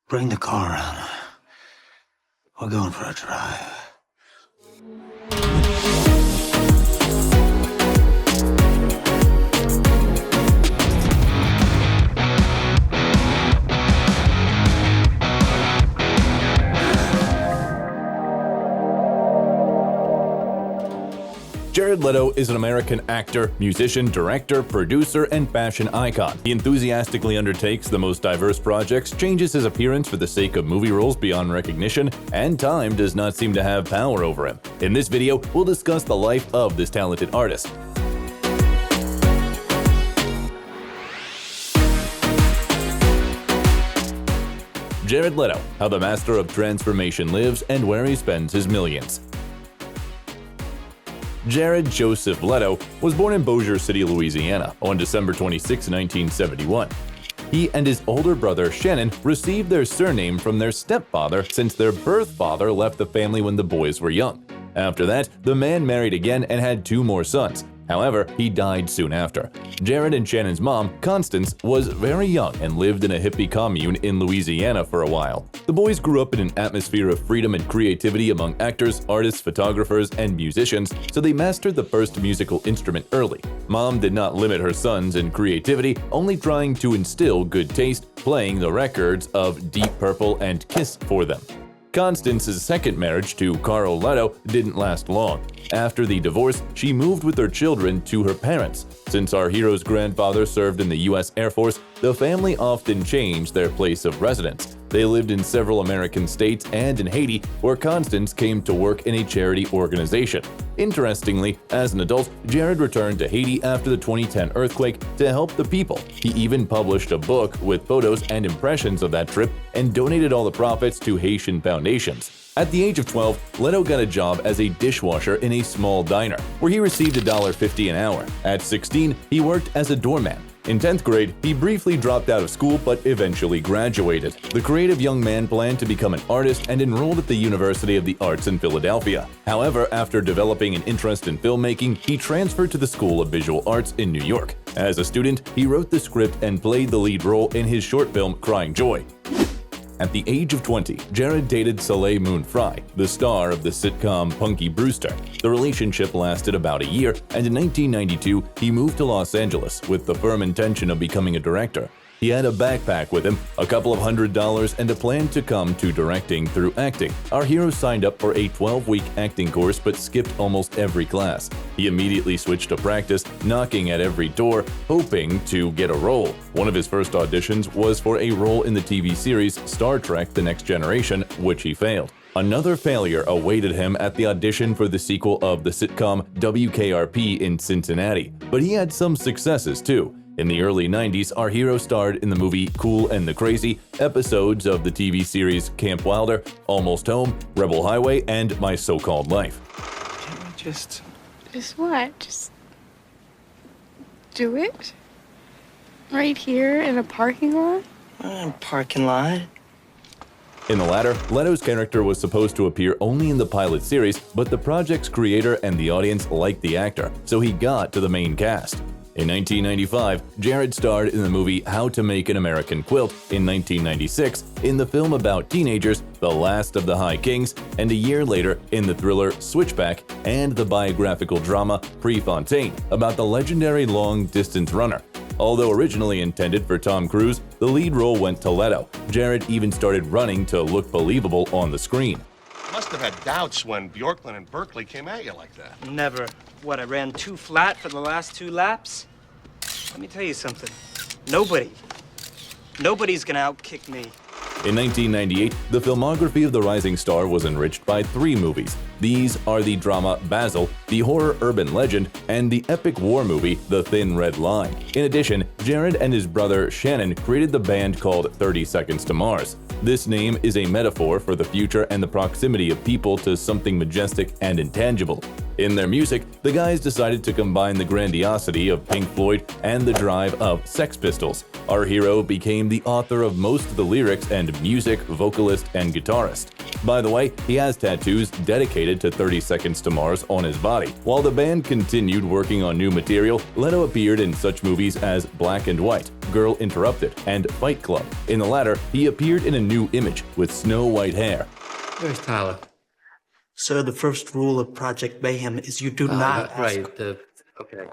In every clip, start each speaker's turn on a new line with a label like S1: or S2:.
S1: Bring the car around. We're going for a drive.
S2: Jared Leto is an American actor, musician, director, producer, and fashion icon. He enthusiastically undertakes the most diverse projects, changes his appearance for the sake of movie roles beyond recognition, and time does not seem to have power over him. In this video, we'll discuss the life of this talented artist. Jared Leto, how the master of transformation lives and where he spends his millions. Jared Joseph Leto was born in Bossier City, Louisiana on December 26, 1971. He and his older brother Shannon received their surname from their stepfather since their birth father left the family when the boys were young. After that, the man married again and had 2 more sons. However, he died soon after. Jared and Shannon's mom, Constance, was very young and lived in a hippie commune in Louisiana for a while. The boys grew up in an atmosphere of freedom and creativity among actors, artists, photographers, and musicians, so they mastered the first musical instrument early. Mom did not limit her sons in creativity, only trying to instill good taste, playing the records of Deep Purple and Kiss for them. Constance's second marriage to Carl Leto didn't last long. After the divorce, she moved with their children to her parents. Since our hero's grandfather served in the U.S. Air Force, the family often changed their place of residence. They lived in several American states and in Haiti, where Constance came to work in a charity organization. Interestingly, as an adult, Jared returned to Haiti after the 2010 earthquake to help the people. He even published a book with photos and impressions of that trip and donated all the profits to Haitian foundations. At the age of 12, Leto got a job as a dishwasher in a small diner, where he received $1.50 an hour. At 16, he worked as a doorman. In 10th grade, he briefly dropped out of school but eventually graduated. The creative young man planned to become an artist and enrolled at the University of the Arts in Philadelphia. However, after developing an interest in filmmaking, he transferred to the School of Visual Arts in New York. As a student, he wrote the script and played the lead role in his short film Crying Joy. At the age of 20, Jared dated Soleil Moon Frye, the star of the sitcom Punky Brewster. The relationship lasted about a year, and in 1992, he moved to Los Angeles with the firm intention of becoming a director. He had a backpack with him, a couple of $100s, and a plan to come to directing through acting. Our hero signed up for a 12-week acting course but skipped almost every class. He immediately switched to practice, knocking at every door, hoping to get a role. One of his first auditions was for a role in the TV series Star Trek: The Next Generation, which he failed. Another failure awaited him at the audition for the sequel of the sitcom WKRP in Cincinnati, but he had some successes too. In the early 90s, our hero starred in the movie Cool and the Crazy, episodes of the TV series Camp Wilder, Almost Home, Rebel Highway, and My So-Called Life.
S1: Can't we just...
S3: Just what? Just do it? Right here in a parking lot?
S1: Parking lot?
S2: In the latter, Leto's character was supposed to appear only in the pilot series, but the project's creator and the audience liked the actor, so he got to the main cast. In 1995, Jared starred in the movie How to Make an American Quilt. In 1996, in the film about teenagers, The Last of the High Kings, and a year later in the thriller Switchback and the biographical drama Prefontaine about the legendary long-distance runner. Although originally intended for Tom Cruise, the lead role went to Leto. Jared even started running to look believable on the screen.
S4: Must have had doubts when Bjorklund and Berkeley came at you like that.
S5: Never. What, I ran 2 flat for the last 2 laps? Let me tell you something. Nobody's gonna outkick me.
S2: In 1998, the filmography of the rising star was enriched by 3 movies. These are the drama Basil, the horror urban legend, and the epic war movie The Thin Red Line. In addition, Jared and his brother Shannon created the band called 30 Seconds to Mars. This name is a metaphor for the future and the proximity of people to something majestic and intangible. In their music, the guys decided to combine the grandiosity of Pink Floyd and the drive of Sex Pistols. Our hero became the author of most of the lyrics and music, vocalist, and guitarist. By the way, he has tattoos dedicated to 30 Seconds to Mars on his body. While the band continued working on new material, Leto appeared in such movies as Black and White, Girl Interrupted, and Fight Club. In the latter, he appeared in a new image with snow white hair.
S6: Where's Tyler?
S7: Sir, the first rule of Project Mayhem is you do not ask.
S6: Right, okay.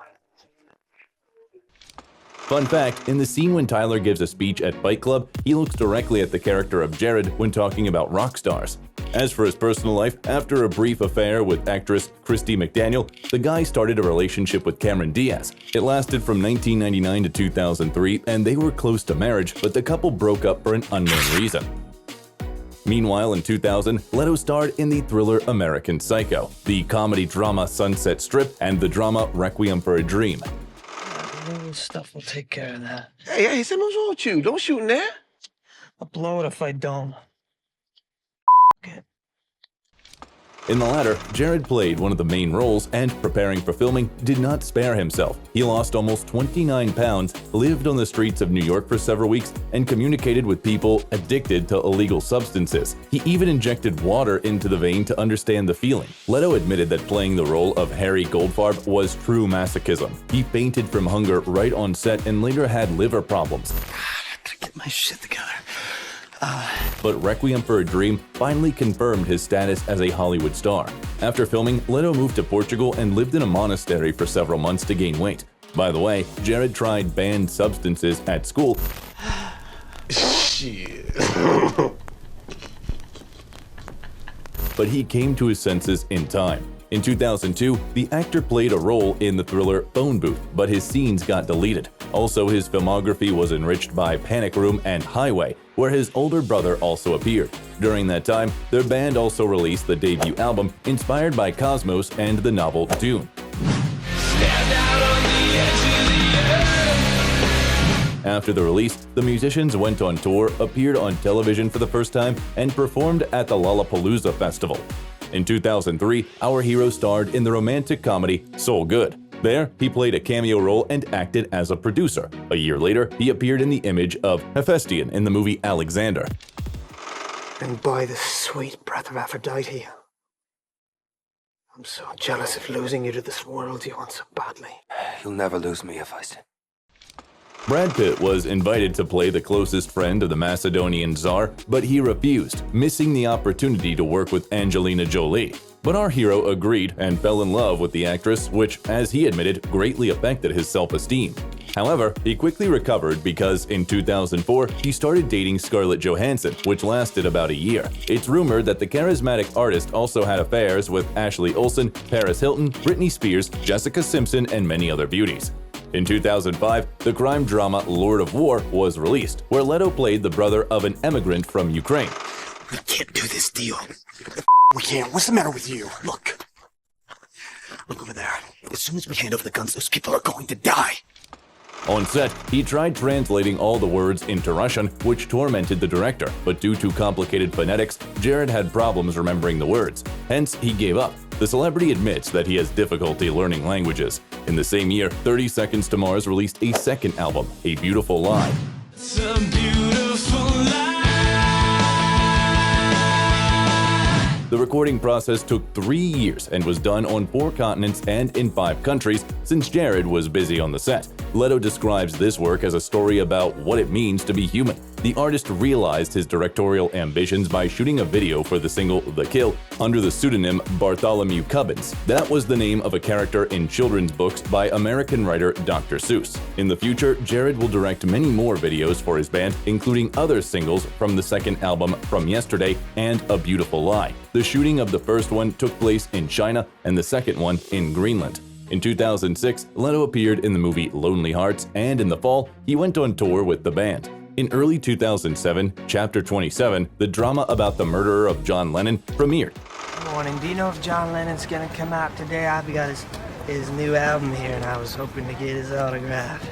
S2: Fun fact, in the scene when Tyler gives a speech at Fight Club, he looks directly at the character of Jared when talking about rock stars. As for his personal life, after a brief affair with actress Christy McDaniel, the guy started a relationship with Cameron Diaz. It lasted from 1999 to 2003, and they were close to marriage, but the couple broke up for an unknown reason. Meanwhile, in 2000, Leto starred in the thriller American Psycho, the comedy drama Sunset Strip, and the drama Requiem for a Dream.
S7: Little stuff will take care of that.
S8: Hey, something's wrong with you. Don't shoot in there.
S7: I'll blow it if I don't.
S2: In the latter, Jared played one of the main roles and, preparing for filming, did not spare himself. He lost almost 29 pounds, lived on the streets of New York for several weeks, and communicated with people addicted to illegal substances. He even injected water into the vein to understand the feeling. Leto admitted that playing the role of Harry Goldfarb was true masochism. He fainted from hunger right on set and later had liver problems.
S1: I gotta get my shit together.
S2: But Requiem for a Dream finally confirmed his status as a Hollywood star. After filming, Leto moved to Portugal and lived in a monastery for several months to gain weight. By the way, Jared tried banned substances at school.
S8: Shit.
S2: But he came to his senses in time. In 2002, the actor played a role in the thriller Phone Booth, but his scenes got deleted. Also, his filmography was enriched by Panic Room and Highway, where his older brother also appeared. During that time, their band also released the debut album inspired by Cosmos and the novel Dune. After the release, the musicians went on tour, appeared on television for the first time, and performed at the Lollapalooza Festival. In 2003, our hero starred in the romantic comedy Soul Good. There, he played a cameo role and acted as a producer. A year later, he appeared in the image of Hephaestion in the movie Alexander.
S7: And by the sweet breath of Aphrodite, I'm so jealous of losing you to this world you want so badly.
S1: You'll never lose me, Hephaestion.
S2: Brad Pitt was invited to play the closest friend of the Macedonian Tsar, but he refused, missing the opportunity to work with Angelina Jolie. But our hero agreed and fell in love with the actress, which, as he admitted, greatly affected his self-esteem. However, he quickly recovered because in 2004, he started dating Scarlett Johansson, which lasted about a year. It's rumored that the charismatic artist also had affairs with Ashley Olsen, Paris Hilton, Britney Spears, Jessica Simpson, and many other beauties. In 2005, the crime drama Lord of War was released, where Leto played the brother of an immigrant from Ukraine.
S1: We can't do this deal. We can't. What's the matter with you? Look. Look over there. As soon as we hand over the guns, those people are going to die.
S2: On set, he tried translating all the words into Russian, which tormented the director, but due to complicated phonetics, Jared had problems remembering the words. Hence, he gave up. The celebrity admits that he has difficulty learning languages. In the same year, 30 Seconds to Mars released a second album, A Beautiful Lie.
S9: It's a beautiful lie.
S2: The recording process took 3 years and was done on 4 continents and in 5 countries since Jared was busy on the set. Leto describes this work as a story about what it means to be human. The artist realized his directorial ambitions by shooting a video for the single The Kill under the pseudonym Bartholomew Cubbins. That was the name of a character in children's books by American writer Dr. Seuss. In the future, Jared will direct many more videos for his band, including other singles from the second album From Yesterday and A Beautiful Lie. The shooting of the first one took place in China and the second one in Greenland. In 2006, Leto appeared in the movie Lonely Hearts, and in the fall, he went on tour with the band. In early 2007, Chapter 27, the drama about the murderer of John Lennon, premiered.
S7: Morning. Do you know if John Lennon's gonna come out today? I've got his new album here, and I was hoping to get his autograph.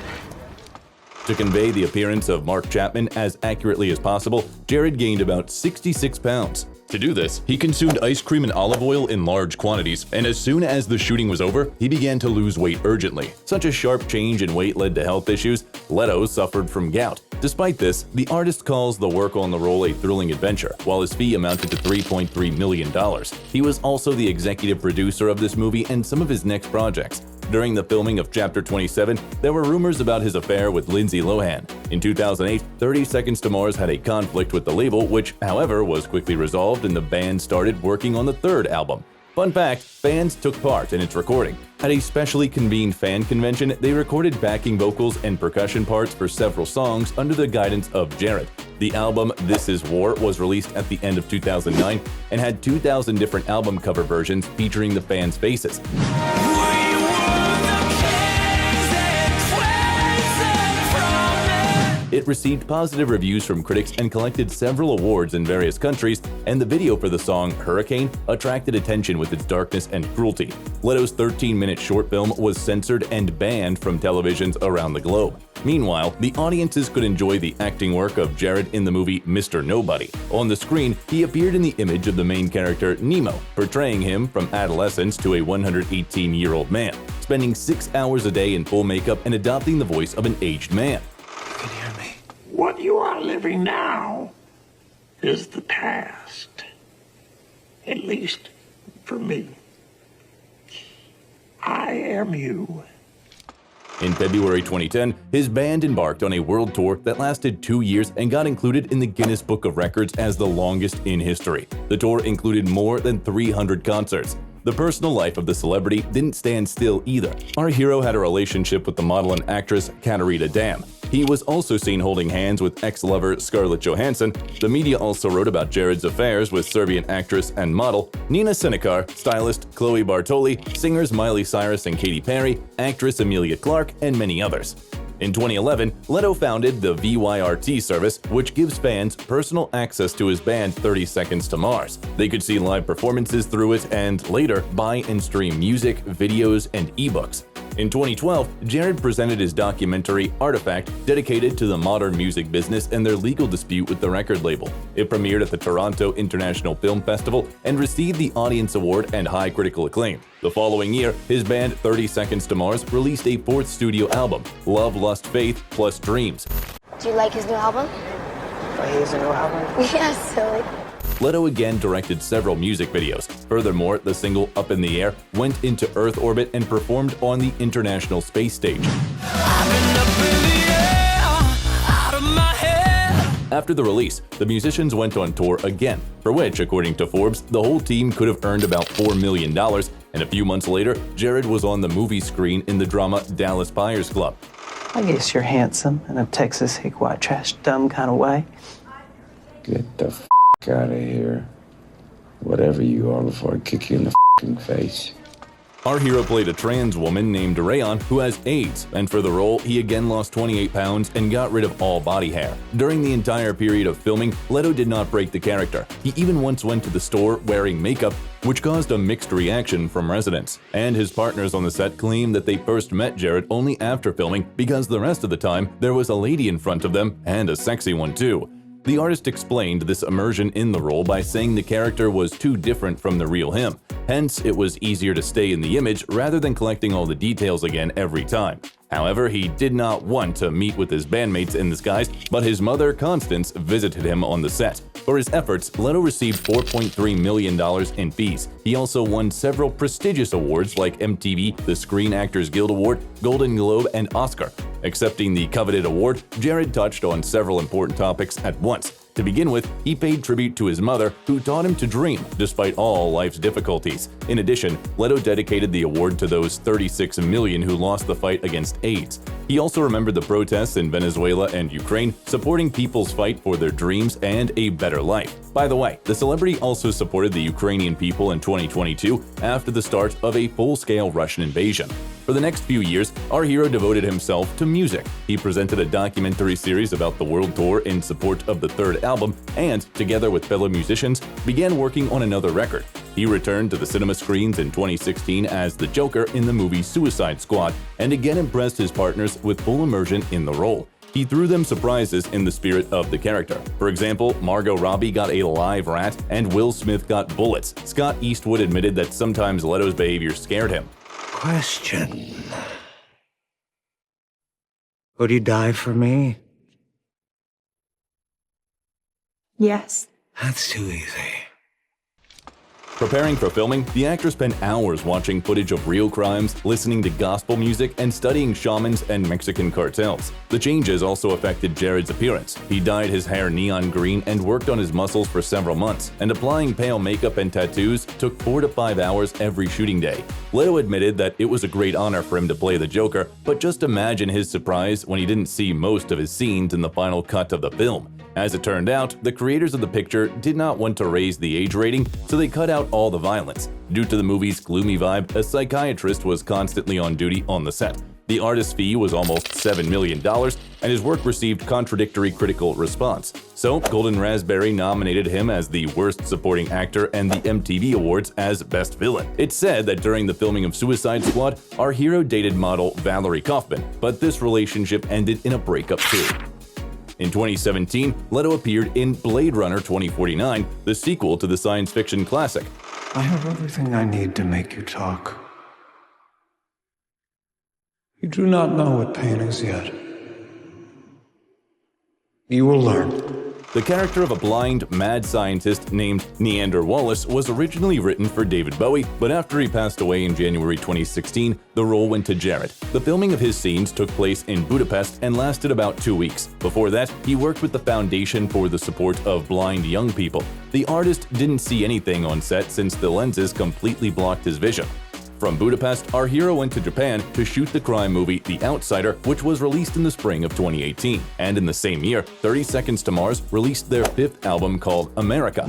S2: To convey the appearance of Mark Chapman as accurately as possible, Jared gained about 66 pounds. To do this, he consumed ice cream and olive oil in large quantities, and as soon as the shooting was over, he began to lose weight urgently. Such a sharp change in weight led to health issues. Leto suffered from gout. Despite this, the artist calls the work on the role a thrilling adventure, while his fee amounted to $3.3 million. He was also the executive producer of this movie and some of his next projects. During the filming of Chapter 27, there were rumors about his affair with Lindsay Lohan. In 2008, 30 Seconds to Mars had a conflict with the label, which, however, was quickly resolved and the band started working on the third album. Fun fact, fans took part in its recording. At a specially convened fan convention, they recorded backing vocals and percussion parts for several songs under the guidance of Jared. The album This Is War was released at the end of 2009 and had 2,000 different album cover versions featuring the fans' faces. It received positive reviews from critics and collected several awards in various countries, and the video for the song Hurricane attracted attention with its darkness and cruelty. Leto's 13-minute short film was censored and banned from televisions around the globe. Meanwhile, the audiences could enjoy the acting work of Jared in the movie Mr. Nobody. On the screen, he appeared in the image of the main character Nemo, portraying him from adolescence to a 118-year-old man, spending 6 hours a day in full makeup and adopting the voice of an aged man.
S10: What you are living now is the past. At least for me. I am you.
S2: In February 2010, his band embarked on a world tour that lasted 2 years and got included in the Guinness Book of Records as the longest in history. The tour included more than 300 concerts. The personal life of the celebrity didn't stand still either. Our hero had a relationship with the model and actress Katarina Dam. He was also seen holding hands with ex-lover Scarlett Johansson. The media also wrote about Jared's affairs with Serbian actress and model Nina Senikar, stylist Chloe Bartoli, singers Miley Cyrus and Katy Perry, actress Emilia Clarke, and many others. In 2011, Leto founded the VYRT service, which gives fans personal access to his band 30 Seconds to Mars. They could see live performances through it and, later, buy and stream music, videos, and ebooks. In 2012, Jared presented his documentary Artifact, dedicated to the modern music business and their legal dispute with the record label. It premiered at the Toronto International Film Festival and received the Audience Award and high critical acclaim. The following year, his band 30 Seconds to Mars released a fourth studio album, Love, Lust, Faith plus Dreams.
S11: Do you like his new album?
S7: His new album?
S11: Yeah, silly.
S2: Leto again directed several music videos. Furthermore, the single Up in the Air went into Earth orbit and performed on the International Space Stage. After the release, the musicians went on tour again, for which, according to Forbes, the whole team could have earned about $4 million, and a few months later, Jared was on the movie screen in the drama Dallas Buyers Club.
S12: I guess you're handsome in a Texas hick white trash dumb kind of way.
S13: Get the f*** out of here. Whatever you are before I kick you in the f***ing face.
S2: Our hero played a trans woman named Rayon who has AIDS, and for the role, he again lost 28 pounds and got rid of all body hair. During the entire period of filming, Leto did not break the character. He even once went to the store wearing makeup, which caused a mixed reaction from residents. And his partners on the set claim that they first met Jared only after filming because the rest of the time, there was a lady in front of them, and a sexy one too. The artist explained this immersion in the role by saying the character was too different from the real him. Hence, it was easier to stay in the image rather than collecting all the details again every time. However, he did not want to meet with his bandmates in disguise, but his mother, Constance, visited him on the set. For his efforts, Leto received $4.3 million in fees. He also won several prestigious awards like MTV, the Screen Actors Guild Award, Golden Globe, and Oscar. Accepting the coveted award, Jared touched on several important topics at once. To begin with, he paid tribute to his mother, who taught him to dream despite all life's difficulties. In addition, Leto dedicated the award to those 36 million who lost the fight against AIDS. He also remembered the protests in Venezuela and Ukraine, supporting people's fight for their dreams and a better life. By the way, the celebrity also supported the Ukrainian people in 2022 after the start of a full-scale Russian invasion. For the next few years, our hero devoted himself to music. He presented a documentary series about the world tour in support of the third album and, together with fellow musicians, began working on another record. He returned to the cinema screens in 2016 as the Joker in the movie Suicide Squad and again impressed his partners with full immersion in the role. He threw them surprises in the spirit of the character. For example, Margot Robbie got a live rat and Will Smith got bullets. Scott Eastwood admitted that sometimes Leto's behavior scared him.
S10: Question. Would you die for me?
S3: Yes.
S10: That's too easy.
S2: Preparing for filming, the actor spent hours watching footage of real crimes, listening to gospel music, and studying shamans and Mexican cartels. The changes also affected Jared's appearance. He dyed his hair neon green and worked on his muscles for several months, and applying pale makeup and tattoos took 4 to 5 hours every shooting day. Leto admitted that it was a great honor for him to play the Joker, but just imagine his surprise when he didn't see most of his scenes in the final cut of the film. As it turned out, the creators of the picture did not want to raise the age rating, so they cut out all the violence. Due to the movie's gloomy vibe, a psychiatrist was constantly on duty on the set. The artist's fee was almost $7 million, and his work received contradictory critical response. So, Golden Raspberry nominated him as the Worst Supporting Actor and the MTV Awards as Best Villain. It's said that during the filming of Suicide Squad, our hero dated model Valerie Kaufman, but this relationship ended in a breakup too. In 2017, Leto appeared in Blade Runner 2049, the sequel to the science fiction classic.
S10: I have everything I need to make you talk. You do not know what pain is yet. You will learn.
S2: The character of a blind, mad scientist named Neander Wallace was originally written for David Bowie, but after he passed away in January 2016, the role went to Jared. The filming of his scenes took place in Budapest and lasted about 2 weeks. Before that, he worked with the Foundation for the Support of Blind Young People. The artist didn't see anything on set since the lenses completely blocked his vision. From Budapest, our hero went to Japan to shoot the crime movie The Outsider, which was released in the spring of 2018. And in the same year, 30 Seconds to Mars released their 5th album called America.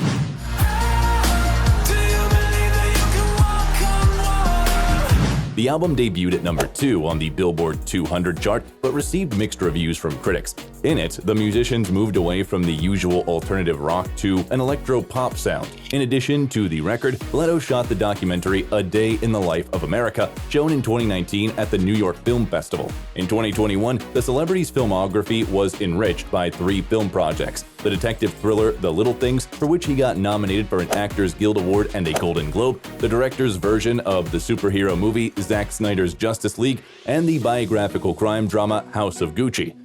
S2: The album debuted at number 2 on the Billboard 200 chart, but received mixed reviews from critics. In it, the musicians moved away from the usual alternative rock to an electro-pop sound. In addition to the record, Leto shot the documentary A Day in the Life of America, shown in 2019 at the New York Film Festival. In 2021, the celebrity's filmography was enriched by 3 film projects: the detective thriller The Little Things, for which he got nominated for an Actors Guild Award and a Golden Globe, the director's version of the superhero movie Zack Snyder's Justice League, and the biographical crime drama House of Gucci.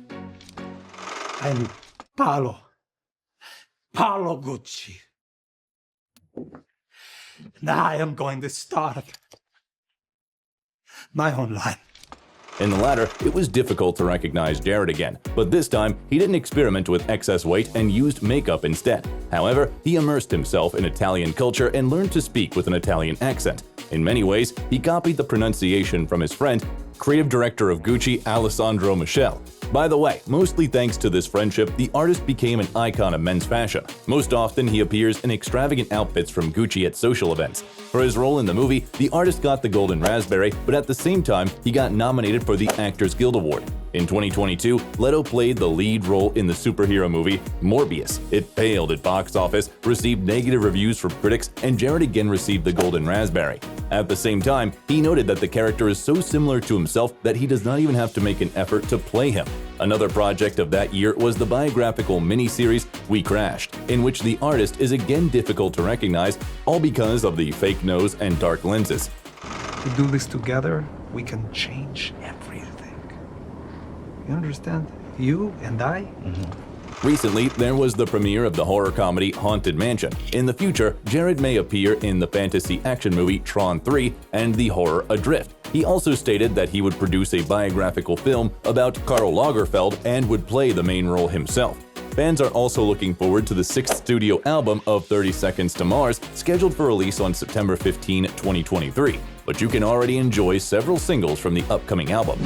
S10: I'm Paolo Gucci. Now I am going to start my own line.
S2: In the latter, it was difficult to recognize Jared again, but this time he didn't experiment with excess weight and used makeup instead. However, he immersed himself in Italian culture and learned to speak with an Italian accent. In many ways, he copied the pronunciation from his friend, creative director of Gucci, Alessandro Michele. By the way, mostly thanks to this friendship, the artist became an icon of men's fashion. Most often, he appears in extravagant outfits from Gucci at social events. For his role in the movie, the artist got the Golden Raspberry, but at the same time, he got nominated for the Actors Guild Award. In 2022, Leto played the lead role in the superhero movie Morbius. It failed at box office, received negative reviews from critics, and Jared again received the Golden Raspberry. At the same time, he noted that the character is so similar to himself that he does not even have to make an effort to play him. Another project of that year was the biographical miniseries We Crashed, in which the artist is again difficult to recognize, all because of the fake nose and dark lenses.
S14: We do this together, we can change everything. You understand? You and I?
S2: Recently, there was the premiere of the horror comedy Haunted Mansion. In the future, Jared may appear in the fantasy action movie Tron 3 and the horror Adrift. He also stated that he would produce a biographical film about Karl Lagerfeld and would play the main role himself. Fans are also looking forward to the 6th studio album of 30 Seconds to Mars, scheduled for release on September 15, 2023. But you can already enjoy several singles from the upcoming album.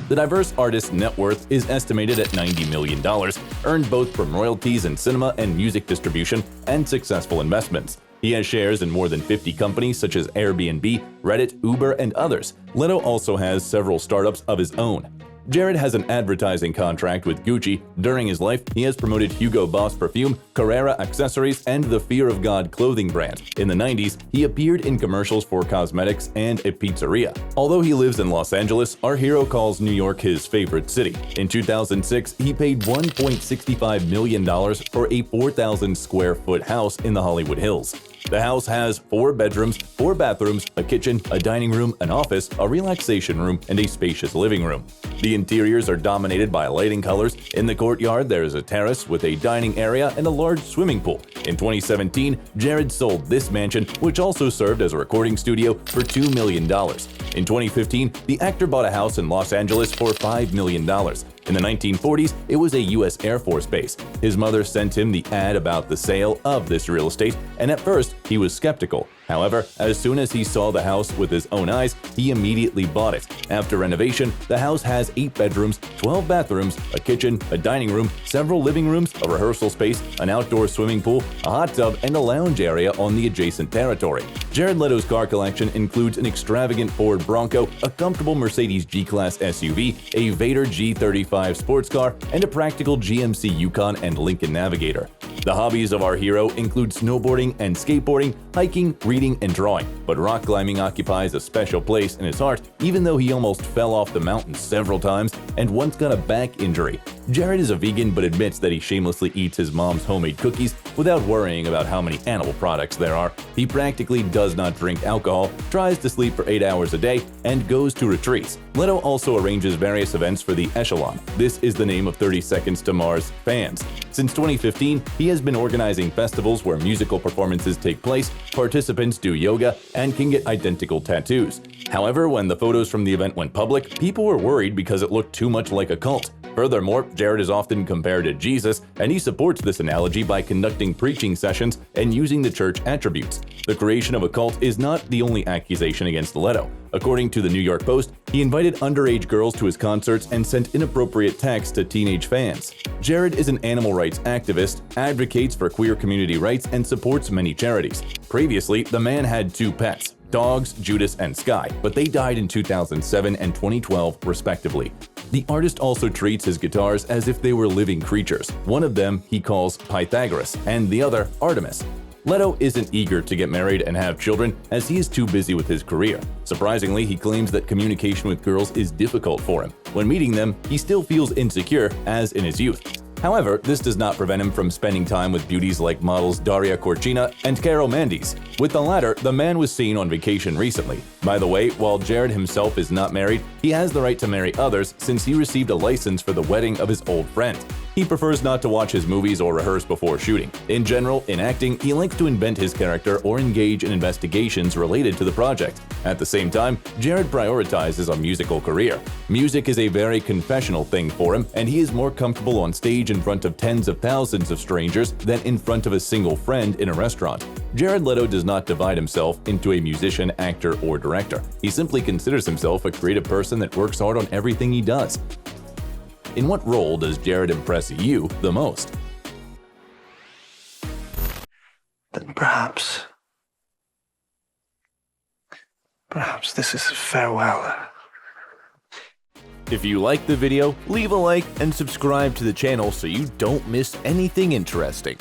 S2: The diverse artist's net worth is estimated at $90 million, earned both from royalties in cinema and music distribution and successful investments. He has shares in more than 50 companies such as Airbnb, Reddit, Uber, and others. Leto also has several startups of his own. Jared has an advertising contract with Gucci. During his life, he has promoted Hugo Boss perfume, Carrera accessories, and the Fear of God clothing brand. In the 90s, he appeared in commercials for cosmetics and a pizzeria. Although he lives in Los Angeles, our hero calls New York his favorite city. In 2006, he paid $1.65 million for a 4,000 square foot house in the Hollywood Hills. The house has 4 bedrooms, 4 bathrooms, a kitchen, a dining room, an office, a relaxation room, and a spacious living room. The interiors are dominated by lighting colors. In the courtyard, there is a terrace with a dining area and a large swimming pool. In 2017, Jared sold this mansion, which also served as a recording studio, for $2 million. In 2015, the actor bought a house in Los Angeles for $5 million. In the 1940s, it was a U.S. Air Force base. His mother sent him the ad about the sale of this real estate, and at first, he was skeptical. However, as soon as he saw the house with his own eyes, he immediately bought it. After renovation, the house has 8 bedrooms, 12 bathrooms, a kitchen, a dining room, several living rooms, a rehearsal space, an outdoor swimming pool, a hot tub, and a lounge area on the adjacent territory. Jared Leto's car collection includes an extravagant Ford Bronco, a comfortable Mercedes G-Class SUV, a Vader G35 sports car, and a practical GMC Yukon and Lincoln Navigator. The hobbies of our hero include snowboarding and skateboarding, hiking, reading, and drawing, but rock climbing occupies a special place in his heart, even though he almost fell off the mountain several times and once got a back injury. Jared is a vegan but admits that he shamelessly eats his mom's homemade cookies without worrying about how many animal products there are. He practically does not drink alcohol, tries to sleep for 8 hours a day, and goes to retreats. Leto also arranges various events for the Echelon. This is the name of 30 Seconds to Mars fans. Since 2015, he has been organizing festivals where musical performances take place, participants do yoga, and can get identical tattoos. However, when the photos from the event went public, people were worried because it looked too much like a cult. Furthermore, Jared is often compared to Jesus, and he supports this analogy by conducting preaching sessions and using the church attributes. The creation of a cult is not the only accusation against Leto. According to the New York Post, he invited underage girls to his concerts and sent inappropriate texts to teenage fans. Jared is an animal rights activist, advocates for queer community rights, and supports many charities. Previously, the man had 2 pets, dogs Judas and Sky, but they died in 2007 and 2012, respectively. The artist also treats his guitars as if they were living creatures. One of them he calls Pythagoras, and the other Artemis. Leto isn't eager to get married and have children, as he is too busy with his career. Surprisingly, he claims that communication with girls is difficult for him. When meeting them, he still feels insecure, as in his youth. However, this does not prevent him from spending time with beauties like models Daria Corchina and Caro Mandes. With the latter, the man was seen on vacation recently. By the way, while Jared himself is not married, he has the right to marry others since he received a license for the wedding of his old friend. He prefers not to watch his movies or rehearse before shooting. In general, in acting, he likes to invent his character or engage in investigations related to the project. At the same time, Jared prioritizes a musical career. Music is a very confessional thing for him, and he is more comfortable on stage in front of tens of thousands of strangers than in front of a single friend in a restaurant. Jared Leto does not divide himself into a musician, actor, or director. He simply considers himself a creative person that works hard on everything he does. In what role does Jared impress you the most?
S7: Then perhaps this is a farewell.
S2: If you liked the video, leave a like and subscribe to the channel so you don't miss anything interesting.